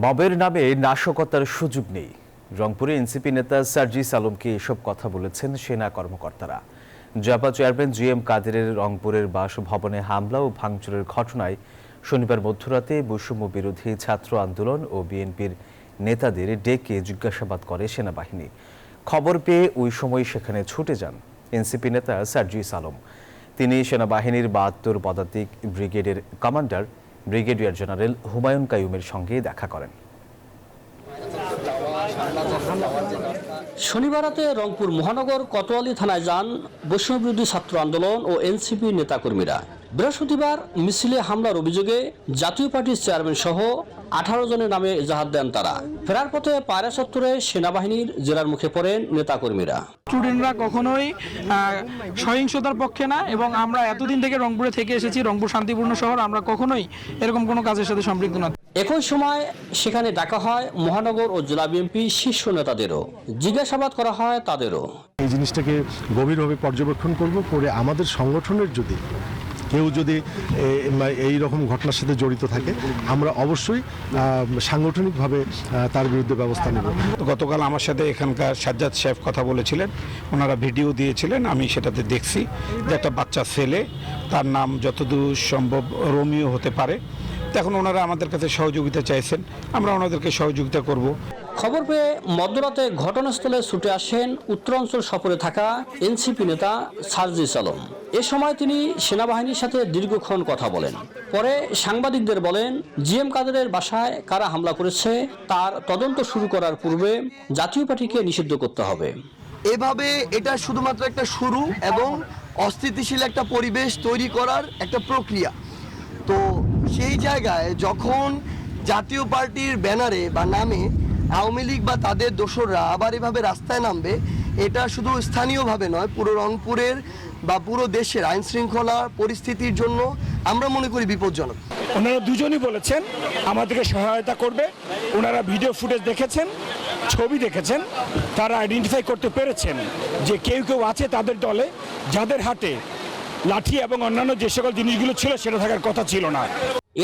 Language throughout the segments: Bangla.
মবের নামে নাশকতার সুযোগ নেই। রংপুরে এনসিপি নেতা সার্জিস আলমকে এসব কথা বলেছেন সেনা কর্মকর্তারা। জাপা চেয়ারম্যান জিএম কাদেরের রংপুরের বাসভবনে হামলা ও ভাঙচুরের ঘটনায় শনিবার মধ্যরাতে বৈষম্য বিরোধী ছাত্র আন্দোলন ও বিএনপির নেতাদের ডেকে জিজ্ঞাসাবাদ করে সেনাবাহিনী। খবর পেয়ে ওই সময় সেখানে ছুটে যান এনসিপি নেতা সার্জিস আলম। তিনি সেনাবাহিনীর ৭২ পদাতিক ব্রিগেডের কমান্ডার ব্রিগেডিয়ার জেনারেল হুমায়ুন কাইয়ুমের সঙ্গে দেখা করেন। শনিবার রাতে রংপুর মহানগর কোতোয়ালি থানায় যান বৈষম্যবিরোধী ছাত্র আন্দোলন ও এনসিপি নেতাকর্মীরা। বৃহস্পতিবার মিছিলে হামলার অভিযোগে জাতীয় পার্টির চেয়ারম্যান সহ 18 জনের নামে এজাহার দেন তারা। ফেরার পথে পায়রা চত্বরে সেনাবাহিনীর জেরার মুখে পড়েন নেতাকর্মীরা। স্টুডেন্টরা কখনোই সহিংসতার পক্ষে না, এবং আমরা এতদিন থেকে রংপুরে থেকে এসেছি, রংপুর শান্তিপূর্ণ শহর, আমরা কখনোই এরকম কোনো কাজের সাথে সম্পৃক্ত না। একই সময় সেখানে ডাকা হয় মহানগর ও জেলা বিএনপি শীর্ষ নেতাদেরও, জিজ্ঞাসাবাদ করা হয় তাদেরও। এই জিনিসটাকে গভীরভাবে পর্যবেক্ষণ করে আমাদের সংগঠনের কেউ যদি এই রকম ঘটনার সাথে জড়িত থাকে, আমরা অবশ্যই সাংগঠনিকভাবে তার বিরুদ্ধে ব্যবস্থা নেব। গতকাল আমার সাথে এখানকার সাজ্জাদ সাহেব কথা বলেছিলেন, ওনারা ভিডিও দিয়েছিলেন, আমি সেটাতে দেখছি যে একটা বাচ্চা ছেলে, তার নাম যতদূর সম্ভব রোমিও হতে পারে। এখন ওনারা আমাদের কাছে সহযোগিতা চাইছেন, আমরা ওনাদেরকে সহযোগিতা করব। খবর পেয়ে মধ্যরাতে ঘটনাস্থলে ছুটে আসেন উত্তরাঞ্চল সফরে থাকা এনসিপি নেতা সার্জিস আলম। এ সময় তিনি সেনাবাহিনীর সাথে দীর্ঘক্ষণ কথা বলেন। পরে সাংবাদিকদের বলেন, জিএম কাদেরের বাসায় কারা হামলা করেছে তার তদন্ত শুরু করার পূর্বে জাতীয় পার্টিকে নিষিদ্ধ করতে হবে। এভাবে এটা শুধুমাত্র একটা শুরু এবং অস্থিতিশীল একটা পরিবেশ তৈরি করার একটা প্রক্রিয়া। তো সেই জায়গায় যখন জাতীয় পার্টির ব্যানারে বা নামে আওয়ামী লীগ বা তাদের দোসররা আবার এভাবে রাস্তায় নামবে, এটা শুধু স্থানীয়ভাবে নয়, পুরো রংপুরের বা পুরো দেশের আইন শৃঙ্খলা পরিস্থিতির জন্য আমরা মনে করি বিপজ্জনক। ওনারা দুজনই বলেছেন আমাদেরকে সহায়তা করবে। ওনারা ভিডিও ফুটেজ দেখেছেন, ছবি দেখেছেন, তারা আইডেন্টিফাই করতে পেরেছেন যে কেউ কেউ আছে তাদের দলে যাদের হাতে লাঠি এবং অন্যান্য যে সকল জিনিসগুলো ছিল সেটা থাকার কথা ছিল না।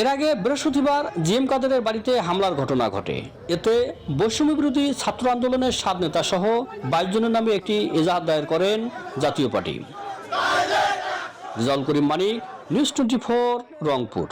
এর আগে বৃহস্পতিবার জিএম কাদেরের বাড়িতে হামলার ঘটনা ঘটে। এতে বৈষম্য বিরোধী ছাত্র আন্দোলনের 7 নেতা সহ 22 জনের নামে একটি এজাহার দায়ের করেন জাতীয় পার্টি। রেজাউল করিম মানিক, নিউজ 24, রংপুর।